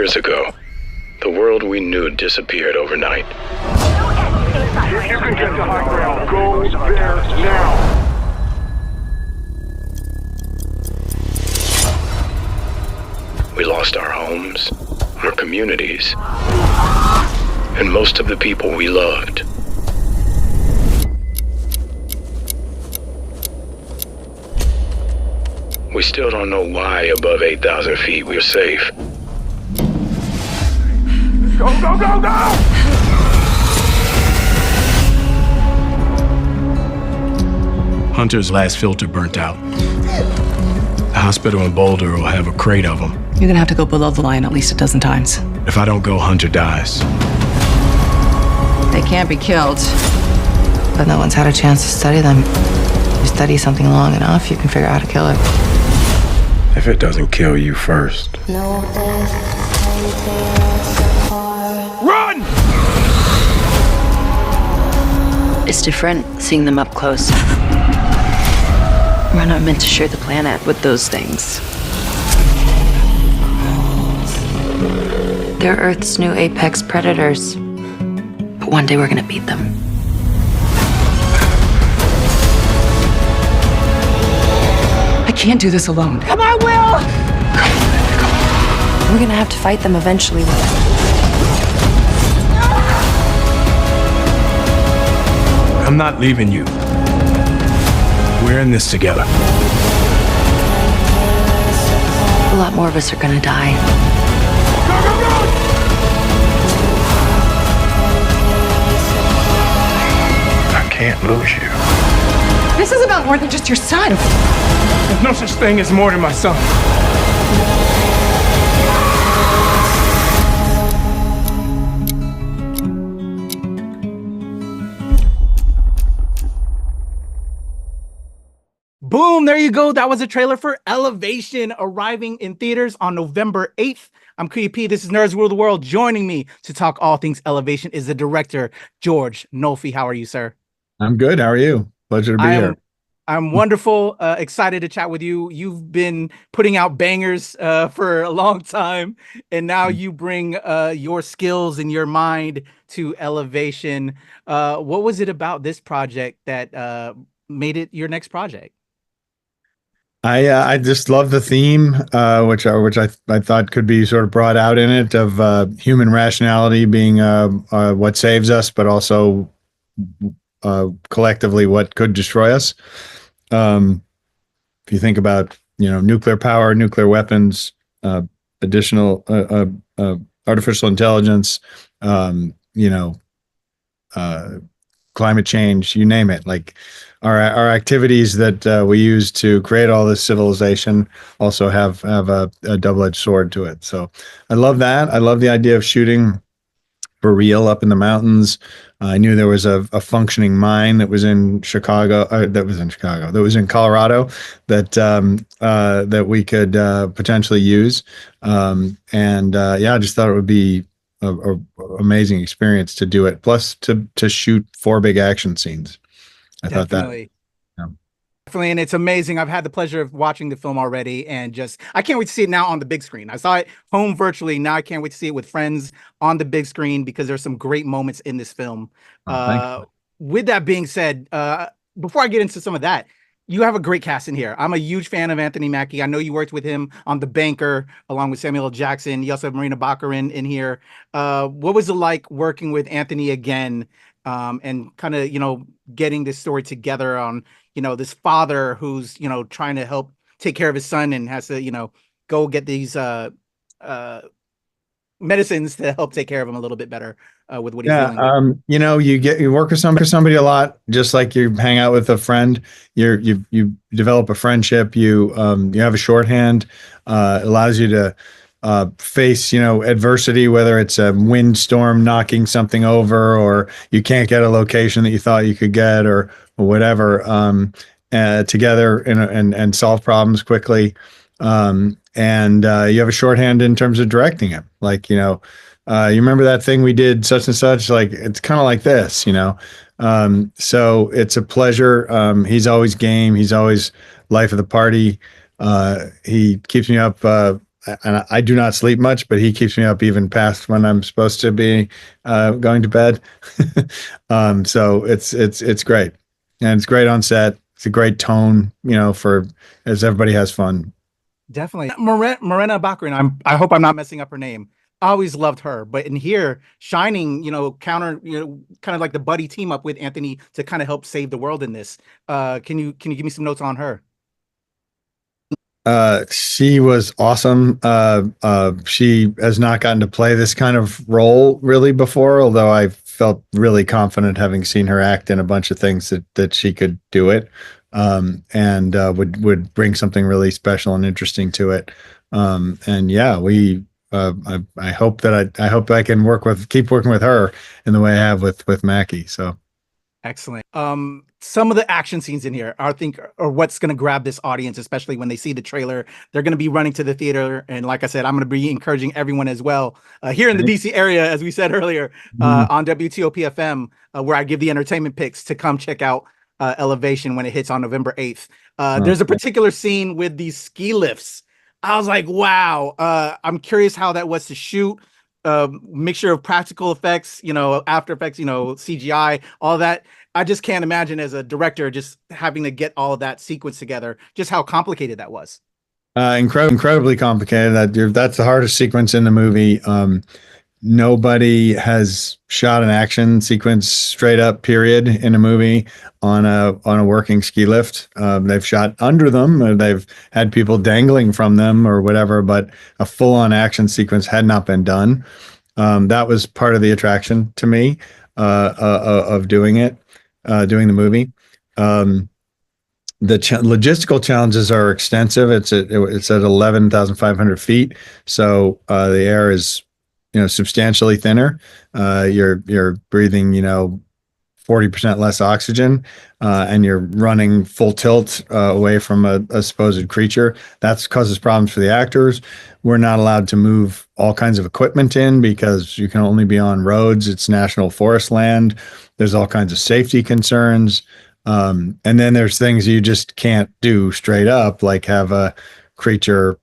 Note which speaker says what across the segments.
Speaker 1: years ago, the world we knew disappeared overnight.
Speaker 2: If you can get to high ground, go there now.
Speaker 1: We lost our homes, our communities, and most of the people we loved. We still don't know why above 8,000 feet we're safe.
Speaker 2: Go, go, go, go!
Speaker 1: Hunter's last filter burnt out. The hospital in Boulder will have a crate of them.
Speaker 3: You're gonna have to go below the line at least a dozen times.
Speaker 1: If I don't go, Hunter dies.
Speaker 3: They can't be killed, but no one's had a chance to study them. You study something long enough, you can figure out how to kill it.
Speaker 1: If it doesn't kill you first.
Speaker 2: Run!
Speaker 3: It's different seeing them up close. We're not meant to share the planet with those things. They're Earth's new apex predators. But one day we're gonna beat them. I can't do this alone. Come on, Will! We're gonna have to fight them eventually.
Speaker 1: I'm not leaving you. We're in this together.
Speaker 3: A lot more of us are gonna die.
Speaker 2: Go, go, go!
Speaker 1: I can't lose you.
Speaker 3: This is about more than just your son.
Speaker 1: There's no such thing as more than my son.
Speaker 4: Boom, there you go. That was a trailer for Elevation, arriving in theaters on November 8th. I'm Kuya. This is Nerds Rule of the World. Joining me to talk all things Elevation is the director, George Nolfi. How are you, sir?
Speaker 5: I'm good. How are you? Pleasure to be here.
Speaker 4: I'm wonderful. Excited to chat with you. You've been putting out bangers for a long time, and now you bring your skills and your mind to Elevation. What was it about this project that made it your next project?
Speaker 5: I just love the theme, which I thought could be sort of brought out in it, of human rationality being what saves us, but also collectively what could destroy us. If you think about nuclear power, nuclear weapons, additional artificial intelligence, climate change, you name it, like. Our activities that we use to create all this civilization also have a double-edged sword to it. So I love that. I love the idea of shooting for real up in the mountains. I knew there was a functioning mine that was in Colorado, that that we could potentially use. I just thought it would be a amazing experience to do it. Plus to shoot 4 big action scenes. I thought that.
Speaker 4: Definitely, and it's amazing. I've had the pleasure of watching the film already, and I can't wait to see it now on the big screen. I saw it home virtually. Now I can't wait to see it with friends on the big screen because there's some great moments in this film. With that being said, before I get into some of that, you have a great cast in here. I'm a huge fan of Anthony Mackie. I know you worked with him on The Banker along with Samuel L. Jackson. You also have Morena Baccarin in here. What was it like working with Anthony again? And kind of, getting this story together on, this father who's, trying to help take care of his son and has to, go get these medicines to help take care of him a little bit better with what he's doing.
Speaker 5: You work with somebody a lot, just like you hang out with a friend. You develop a friendship. You have a shorthand. It allows you to face adversity, whether it's a windstorm knocking something over, or you can't get a location that you thought you could get, or whatever, together and solve problems quickly. And you have a shorthand in terms of directing it. Like, you remember that thing we did such and such, like, it's kind of like this, so it's a pleasure. He's always game. He's always life of the party. He keeps me up and I do not sleep much, but he keeps me up even past when I'm supposed to be going to bed. So it's great, and it's great on set. It's a great tone, for as everybody has fun.
Speaker 4: Definitely. Morena Baccarin, I hope I'm not messing up her name. I always loved her, but in here, shining, kind of like the buddy team up with Anthony to kind of help save the world in this. Can you give me some notes on her?
Speaker 5: She was awesome. She has not gotten to play this kind of role really before, although I felt really confident having seen her act in a bunch of things that she could do it, and would bring something really special and interesting to it. And yeah, I hope that I can keep working with her in the way I have with Mackie. So
Speaker 4: excellent. Some of the action scenes in here, I think, are what's going to grab this audience, especially when they see the trailer. They're going to be running to the theater, and like I said, I'm going to be encouraging everyone as well here in the DC area, as we said earlier, on WTOP-FM, where I give the entertainment picks to come check out Elevation when it hits on November 8th. There's a particular scene with these ski lifts. I was like, wow. I'm curious how that was to shoot. Mixture of practical effects, After Effects, CGI, all that. I just can't imagine as a director just having to get all of that sequence together, just how complicated that was.
Speaker 5: Incredibly complicated. That's the hardest sequence in the movie. Nobody has shot an action sequence straight up, period, in a movie on a working ski lift. They've shot under them, or they've had people dangling from them or whatever, but a full-on action sequence had not been done. That was part of the attraction to me of doing the movie. The logistical challenges are extensive. It's at 11,500 feet, so the air is substantially thinner. You're breathing 40% less oxygen, and you're running full tilt away from a supposed creature. That causes problems for the actors. We're not allowed to move all kinds of equipment in because you can only be on roads. It's national forest land. There's all kinds of safety concerns. And then there's things you just can't do straight up, like have a creature,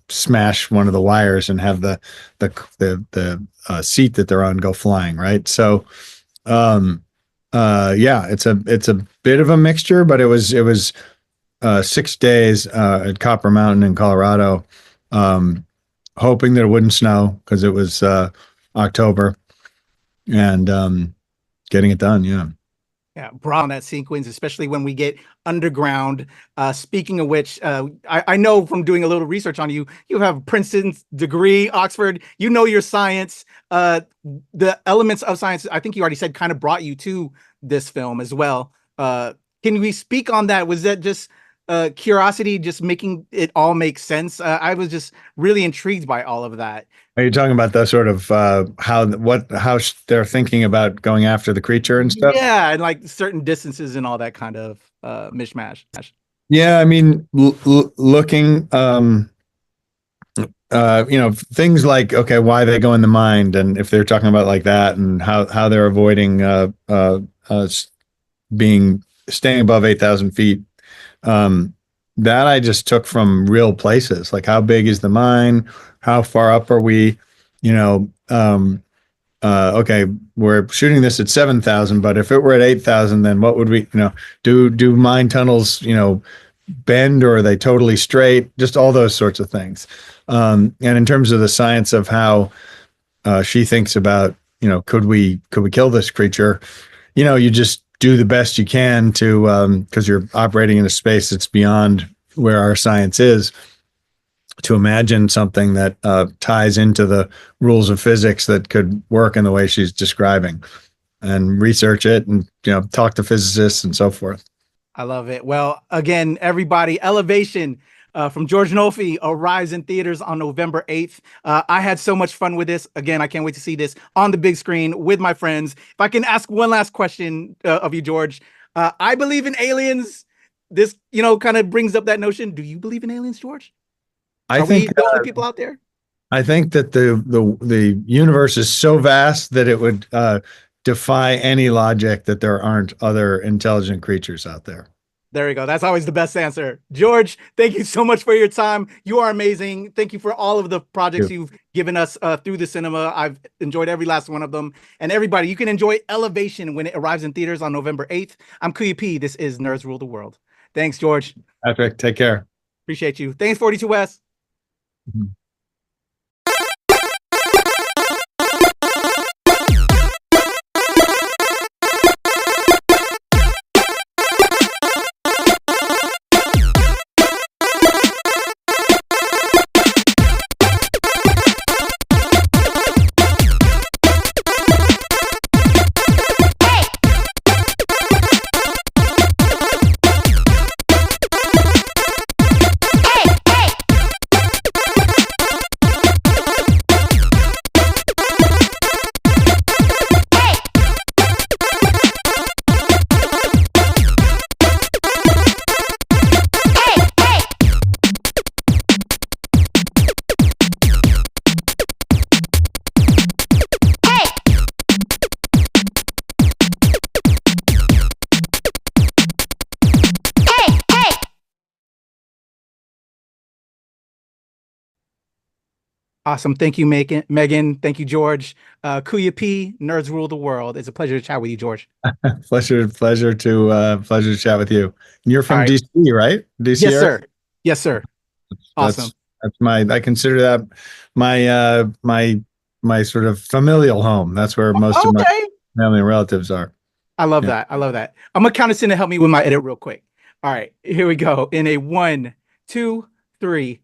Speaker 5: smash one of the wires and have the seat that they're on go flying, right? So, yeah, it's a bit of a mixture, but it was 6 days at Copper Mountain in Colorado, hoping that it wouldn't snow because it was October, and getting it done.
Speaker 4: Yeah, bra on that sequence, especially when we get underground. Speaking of which, I know from doing a little research on you, you have Princeton's degree, Oxford, your science. The elements of science, I think you already said, kind of brought you to this film as well. Can we speak on that? Was that just curiosity, just making it all make sense? I was just really intrigued by all of that.
Speaker 5: Are you talking about the sort of how they're thinking about going after the creature and stuff?
Speaker 4: Yeah, and like certain distances and all that kind of mishmash.
Speaker 5: Yeah, I mean, looking, things like, okay, why they go in the mind, and if they're talking about like that, and how they're avoiding staying above 8,000 feet. That I just took from real places, like how big is the mine? How far up are we? Okay, we're shooting this at 7,000, but if it were at 8,000, then what would we, do mine tunnels, bend, or are they totally straight? Just all those sorts of things. And in terms of the science of how she thinks about, could we kill this creature? You just do the best you can to, because you're operating in a space that's beyond where our science is, to imagine something that ties into the rules of physics that could work in the way she's describing, and research it, and talk to physicists and so forth.
Speaker 4: I love it. Well, again, everybody, Elevation from George Nolfi arrives in theaters on November 8th. I had so much fun with this. Again, I can't wait to see this on the big screen with my friends. If I can ask one last question of you, George, I believe in aliens. This, kind of brings up that notion. Do you believe in aliens, George? Are we the only people out there?
Speaker 5: I think that the universe is so vast that it would defy any logic that there aren't other intelligent creatures out there.
Speaker 4: There we go. That's always the best answer. George, thank you so much for your time. You are amazing. Thank you for all of the projects you've given us through the cinema. I've enjoyed every last one of them. And everybody, you can enjoy Elevation when it arrives in theaters on November 8th. I'm Kuya P. This is Nerds Rule the World. Thanks, George.
Speaker 5: Patrick, take care.
Speaker 4: Appreciate you. Thanks, 42West.
Speaker 5: Mm-hmm.
Speaker 4: Awesome. Thank you, Megan. Thank you, George. Kuya P, Nerds Rule the World. It's a pleasure to chat with you, George.
Speaker 5: Pleasure to chat with you. And you're from DC, right? DC.
Speaker 4: Yes, sir. Yes, sir. Awesome.
Speaker 5: That's I consider that my sort of familial home. That's where most of my family and relatives are.
Speaker 4: I love that. I love that. I'm gonna count us in to help me with my edit real quick. All right, here we go. In a 1, 2, 3.